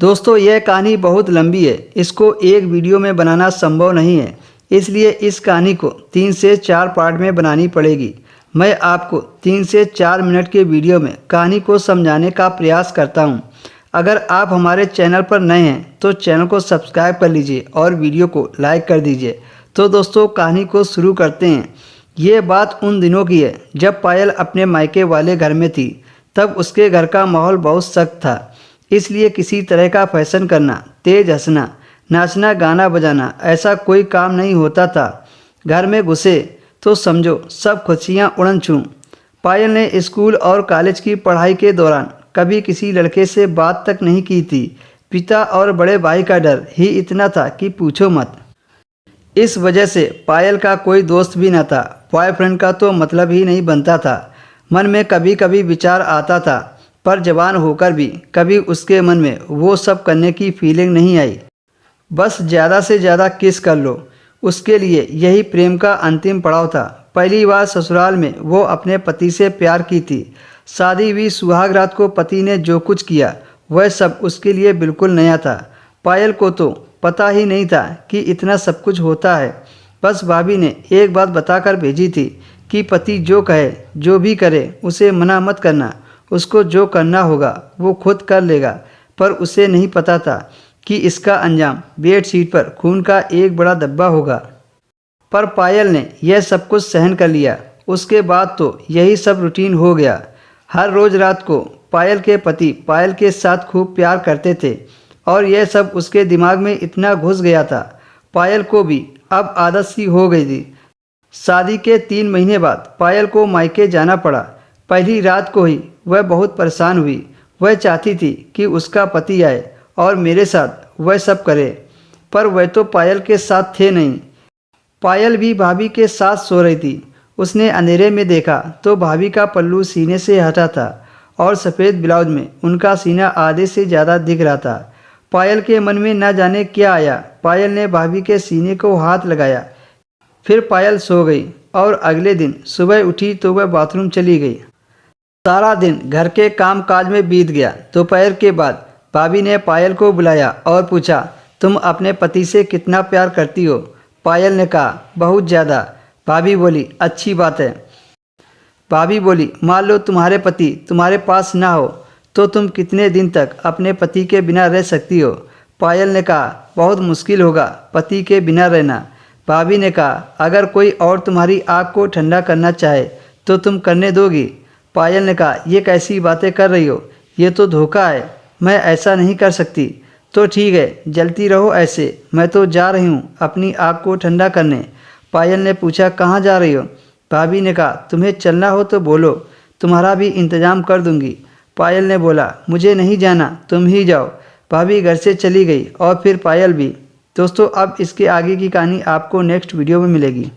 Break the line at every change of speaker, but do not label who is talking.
दोस्तों यह कहानी बहुत लंबी है, इसको एक वीडियो में बनाना संभव नहीं है, इसलिए इस कहानी को 3 से 4 पार्ट में बनानी पड़ेगी। मैं आपको 3 से 4 मिनट के वीडियो में कहानी को समझाने का प्रयास करता हूं। अगर आप हमारे चैनल पर नए हैं तो चैनल को सब्सक्राइब कर लीजिए और वीडियो को लाइक कर दीजिए। तो दोस्तों कहानी को शुरू करते हैं। ये बात उन दिनों की है जब पायल अपने मायके वाले घर में थी। तब उसके घर का माहौल बहुत सख्त था, इसलिए किसी तरह का फैशन करना, तेज हंसना, नाचना, गाना बजाना ऐसा कोई काम नहीं होता था। घर में घुसे तो समझो सब खुशियाँ उड़न छूं। पायल ने स्कूल और कॉलेज की पढ़ाई के दौरान कभी किसी लड़के से बात तक नहीं की थी। पिता और बड़े भाई का डर ही इतना था कि पूछो मत। इस वजह से पायल का कोई दोस्त भी न था। बॉयफ्रेंड का तो मतलब ही नहीं बनता था। मन में कभी कभी विचार आता था, पर जवान होकर भी कभी उसके मन में वो सब करने की फीलिंग नहीं आई। बस ज़्यादा से ज़्यादा किस कर लो, उसके लिए यही प्रेम का अंतिम पड़ाव था। पहली बार ससुराल में वो अपने पति से प्यार की थी। शादी हुई सुहाग रात को पति ने जो कुछ किया वह सब उसके लिए बिल्कुल नया था। पायल को तो पता ही नहीं था कि इतना सब कुछ होता है। बस भाभी ने एक बात बताकर भेजी थी कि पति जो कहे, जो भी करे, उसे मना मत करना। उसको जो करना होगा वो खुद कर लेगा। पर उसे नहीं पता था कि इसका अंजाम बेडशीट पर खून का एक बड़ा धब्बा होगा। पर पायल ने यह सब कुछ सहन कर लिया। उसके बाद तो यही सब रूटीन हो गया। हर रोज़ रात को पायल के पति पायल के साथ खूब प्यार करते थे और यह सब उसके दिमाग में इतना घुस गया था। पायल को भी अब आदत सी हो गई थी। शादी के 3 महीने बाद पायल को मायके जाना पड़ा। पहली रात को ही वह बहुत परेशान हुई। वह चाहती थी कि उसका पति आए और मेरे साथ वह सब करे, पर वह तो पायल के साथ थे नहीं। पायल भी भाभी के साथ सो रही थी। उसने अंधेरे में देखा तो भाभी का पल्लू सीने से हटा था और सफ़ेद ब्लाउज में उनका सीना आधे से ज़्यादा दिख रहा था। पायल के मन में न जाने क्या आया। पायल ने भाभी के सीने को हाथ लगाया। फिर पायल सो गई और अगले दिन सुबह उठी तो वह बाथरूम चली गई। सारा दिन घर के काम काज में बीत गया। दोपहर के बाद भाभी ने पायल को बुलाया और पूछा, तुम अपने पति से कितना प्यार करती हो? पायल ने कहा, बहुत ज़्यादा। भाभी बोली, अच्छी बात है। भाभी बोली, मान लो तुम्हारे पति तुम्हारे पास ना हो तो तुम कितने दिन तक अपने पति के बिना रह सकती हो? पायल ने कहा, बहुत मुश्किल होगा पति के बिना रहना। भाभी ने कहा, अगर कोई और तुम्हारी आग को ठंडा करना चाहे तो तुम करने दोगी? पायल ने कहा, ये कैसी बातें कर रही हो? ये तो धोखा है, मैं ऐसा नहीं कर सकती। तो ठीक है, जलती रहो ऐसे, मैं तो जा रही हूँ अपनी आग को ठंडा करने। पायल ने पूछा, कहाँ जा रही हो? भाभी ने कहा, तुम्हें चलना हो तो बोलो, तुम्हारा भी इंतज़ाम कर दूंगी। पायल ने बोला, मुझे नहीं जाना, तुम ही जाओ। भाभी घर से चली गई और फिर पायल भी। दोस्तों अब इसके आगे की कहानी आपको नेक्स्ट वीडियो में मिलेगी।